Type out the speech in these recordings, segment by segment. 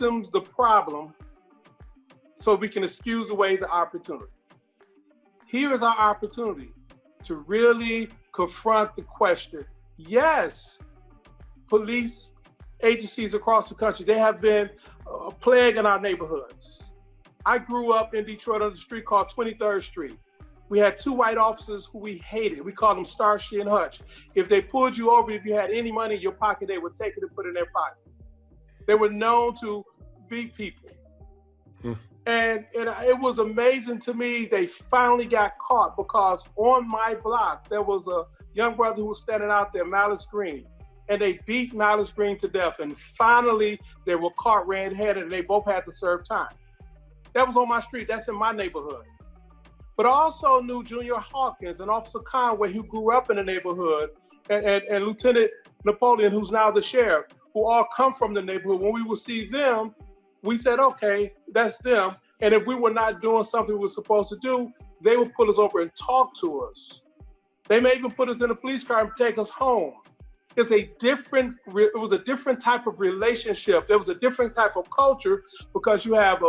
victims the problem so we can excuse away the opportunity. Here is our opportunity to really confront the question. Yes, police agencies across the country, they have been a plague in our neighborhoods. I grew up in Detroit on a street called 23rd Street. We had two white officers who we hated. We called them Starsky and Hutch. If they pulled you over, if you had any money in your pocket, they would take it and put it in their pocket. They were known to beat people. And it was amazing to me. They finally got caught because on my block, there was a young brother who was standing out there, Malice Green, and they beat Malice Green to death. And finally, they were caught red-handed and they both had to serve time. That was on my street. That's in my neighborhood. But I also knew Junior Hawkins and Officer Conway, who grew up in the neighborhood, and Lieutenant Napoleon, who's now the sheriff, who all come from the neighborhood. When we would see them, we said, okay, that's them. And if we were not doing something we were supposed to do, they would pull us over and talk to us. They may even put us in a police car and take us home. It was a different type of relationship. There was a different type of culture because you have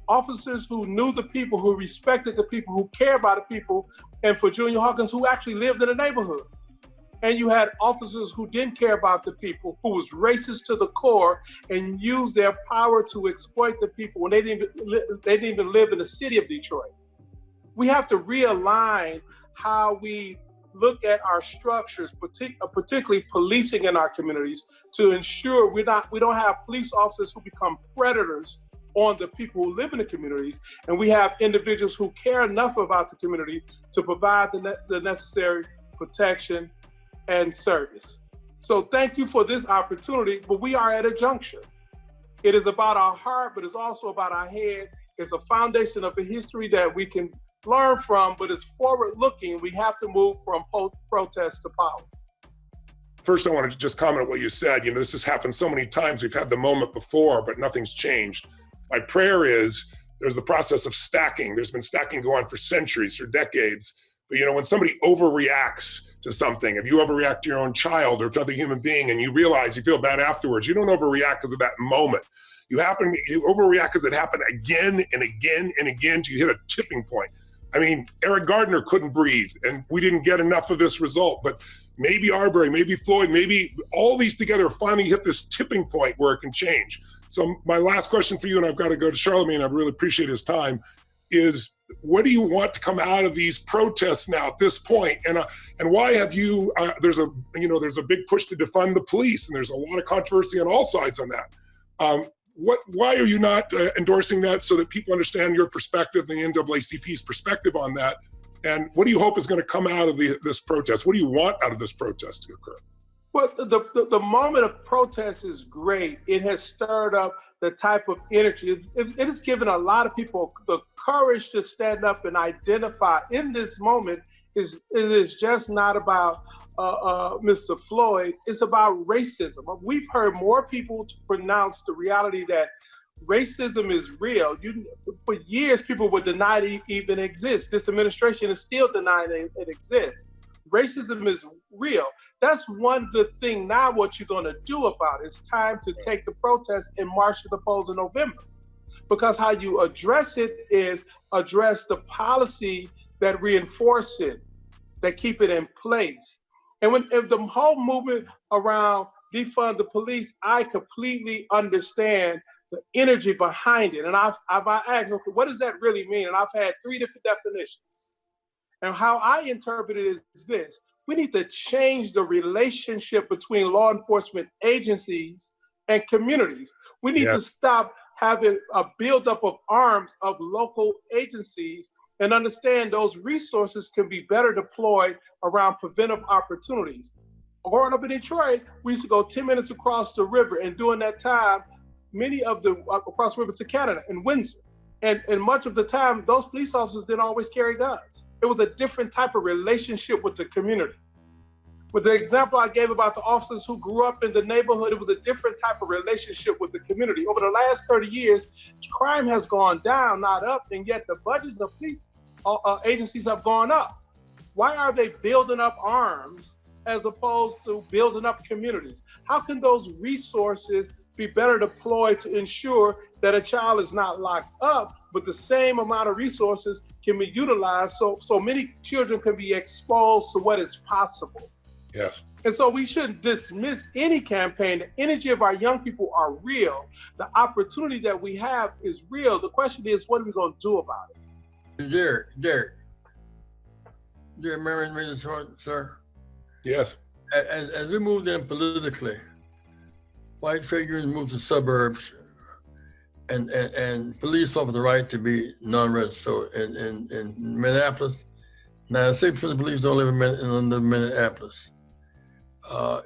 officers who knew the people, who respected the people, who cared about the people, and for Junior Hawkins, who actually lived in the neighborhood. And you had officers who didn't care about the people, who was racist to the core and used their power to exploit the people when they didn't even live in the city of Detroit. We have to realign how we look at our structures, particularly policing in our communities, to ensure we don't have police officers who become predators on the people who live in the communities, and we have individuals who care enough about the community to provide the necessary protection and service. So thank you for this opportunity, but we are at a juncture. It is about our heart, but it's also about our head. It's a foundation of a history that we can learn from, but it's forward-looking. We have to move from protest to power. First, I wanted to just comment on what you said. This has happened so many times. We've had the moment before, but nothing's changed. My prayer is there's the process of stacking. There's been stacking going on for centuries, for decades. But when somebody overreacts to something, if you overreact to your own child or to another human being and you realize you feel bad afterwards, you don't overreact because of that moment. You overreact because it happened again and again and again till you hit a tipping point. I mean, Eric Gardner couldn't breathe and we didn't get enough of this result, but maybe Arbery, maybe Floyd, maybe all these together finally hit this tipping point where it can change. So my last question for you, and I've got to go to Charlemagne, I really appreciate his time, is what do you want to come out of these protests now at this point? And why have you, there's a big push to defund the police and there's a lot of controversy on all sides on that. Why are you not endorsing that so that people understand your perspective and the NAACP's perspective on that? And what do you hope is going to come out of this protest? What do you want out of this protest to occur? Well, the moment of protest is great. It has stirred up the type of energy. It has given a lot of people the courage to stand up and identify in this moment. It is just not about Mr. Floyd. It's about racism. We've heard more people pronounce the reality that racism is real. For years, people would deny it even exists. This administration is still denying it exists. Racism is real. That's one good thing. Now what you're going to do about it, it's time to take the protest and march to the polls in November. Because how you address it is address the policy that reinforce it, that keep it in place. And if the whole movement around defund the police, I completely understand the energy behind it. And I've asked, okay, what does that really mean? And I've had 3 different definitions. And how I interpret it is this: we need to change the relationship between law enforcement agencies and communities. We need to stop having a buildup of arms of local agencies and understand those resources can be better deployed around preventive opportunities. Growing up in Detroit, we used to go 10 minutes across the river, and during that time, across the river to Canada and Windsor. And much of the time, those police officers didn't always carry guns. It was a different type of relationship with the community. With the example I gave about the officers who grew up in the neighborhood, it was a different type of relationship with the community. Over the last 30 years, crime has gone down, not up, and yet the budgets of police agencies have gone up. Why are they building up arms as opposed to building up communities? How can those resources be better deployed to ensure that a child is not locked up, but the same amount of resources can be utilized so many children can be exposed to what is possible. Yes. And so we shouldn't dismiss any campaign. The energy of our young people are real. The opportunity that we have is real. The question is, what are we going to do about it? Derek, remember this one, sir? Yes. As we moved in politically, white trade unions moved to suburbs, and police offered the right to be non-resident. So in Minneapolis, 96% of the police don't live in Minneapolis.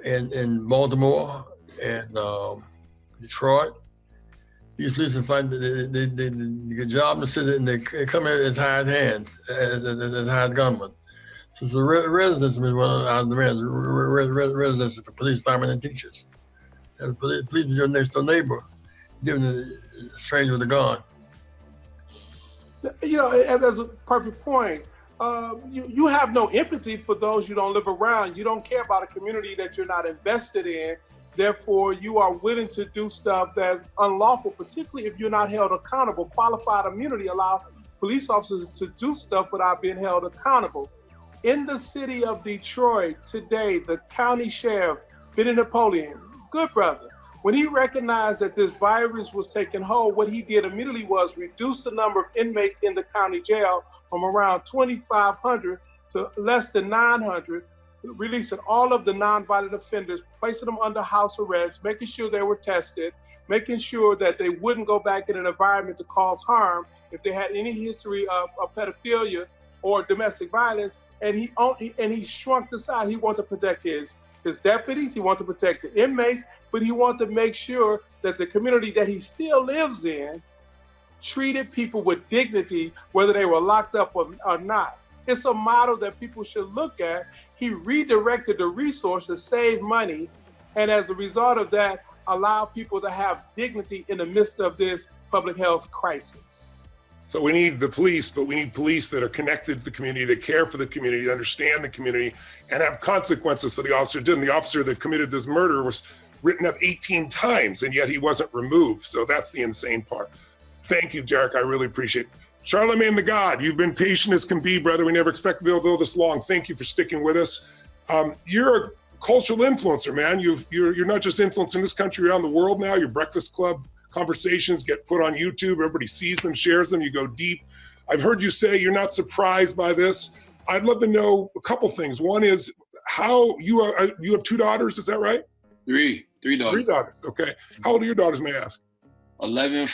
In Baltimore and Detroit, these police find they get a job in the city and they come in as hired hands, as hired gunmen. So it's the residents is one of the residents for police, firemen, and teachers. And the police is your next door neighbor, giving the stranger with a gun. You know, and that's a perfect point. You have no empathy for those you don't live around. You don't care about a community that you're not invested in. Therefore, you are willing to do stuff that's unlawful, particularly if you're not held accountable. Qualified immunity allows police officers to do stuff without being held accountable. In the city of Detroit today, the county sheriff, Benny Napoleon, good brother, when he recognized that this virus was taking hold, what he did immediately was reduce the number of inmates in the county jail from around 2,500 to less than 900, releasing all of the nonviolent offenders, placing them under house arrest, making sure they were tested, making sure that they wouldn't go back in an environment to cause harm if they had any history of pedophilia or domestic violence. And he shrunk the size. He wanted to protect his deputies, he wanted to protect the inmates, but he wanted to make sure that the community that he still lives in treated people with dignity, whether they were locked up or not. It's a model that people should look at. He redirected the resources, saved money, and as a result of that, allow people to have dignity in the midst of this public health crisis. So we need the police, but we need police that are connected to the community, that care for the community, that understand the community, and have consequences for the officer. The officer that committed this murder was written up 18 times, and yet he wasn't removed. So that's the insane part. Thank you, Derek. I really appreciate it. Charlemagne the God, you've been patient as can be, brother. We never expect to be able to go this long. Thank you for sticking with us. You're a cultural influencer, man. You're not just influencing this country, around the world now. Your Breakfast Club conversations get put on YouTube. Everybody sees them, shares them. You go deep. I've heard you say you're not surprised by this. I'd love to know a couple things. One is how you have two daughters. Is that right? Three daughters. Three daughters. Okay. How old are your daughters, may I ask? 11,